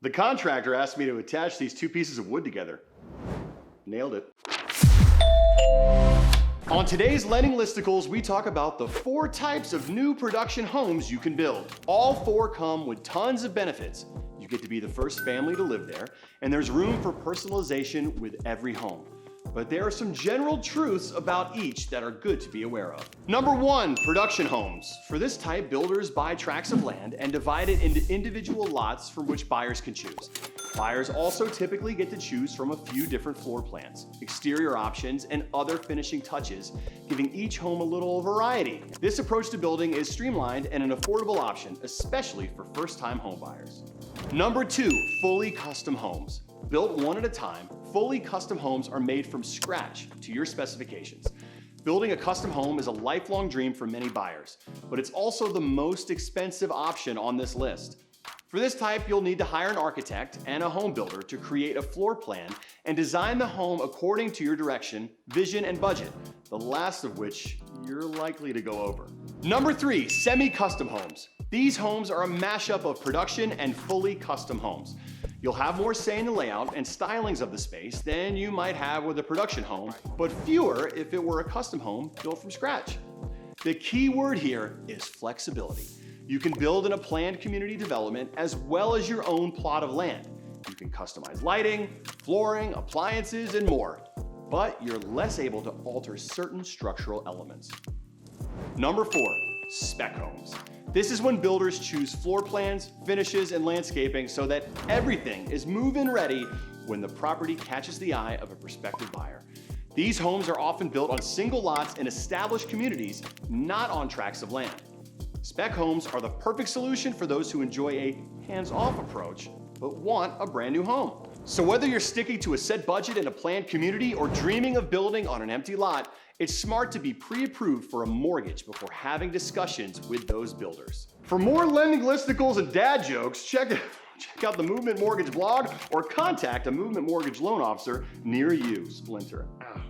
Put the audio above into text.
The contractor asked me to attach these two pieces of wood together. Nailed it. On today's Lending Listicles, we talk about the 4 types of new production homes you can build. All 4 come with tons of benefits. You get to be the first family to live there, and there's room for personalization with every home. But there are some general truths about each that are good to be aware of. Number 1, production homes. For this type, builders buy tracts of land and divide it into individual lots from which buyers can choose. Buyers also typically get to choose from a few different floor plans, exterior options, and other finishing touches, giving each home a little variety. This approach to building is streamlined and an affordable option, especially for first-time home buyers. Number 2, fully custom homes. Built one at a time, fully custom homes are made from scratch to your specifications. Building a custom home is a lifelong dream for many buyers, but it's also the most expensive option on this list. For this type, you'll need to hire an architect and a home builder to create a floor plan and design the home according to your direction, vision, and budget, the last of which you're likely to go over. Number 3, semi-custom homes. These homes are a mashup of production and fully custom homes. You'll have more say in the layout and stylings of the space than you might have with a production home, but fewer if it were a custom home built from scratch. The key word here is flexibility. You can build in a planned community development as well as your own plot of land. You can customize lighting, flooring, appliances, and more, but you're less able to alter certain structural elements. Number 4, spec homes. This is when builders choose floor plans, finishes, and landscaping so that everything is move-in ready when the property catches the eye of a prospective buyer. These homes are often built on single lots in established communities, not on tracts of land. Spec homes are the perfect solution for those who enjoy a hands-off approach, but want a brand new home. So whether you're sticking to a set budget in a planned community or dreaming of building on an empty lot, it's smart to be pre-approved for a mortgage before having discussions with those builders. For more lending listicles and dad jokes, check out the Movement Mortgage blog or contact a Movement Mortgage loan officer near you, Splinter. Ow.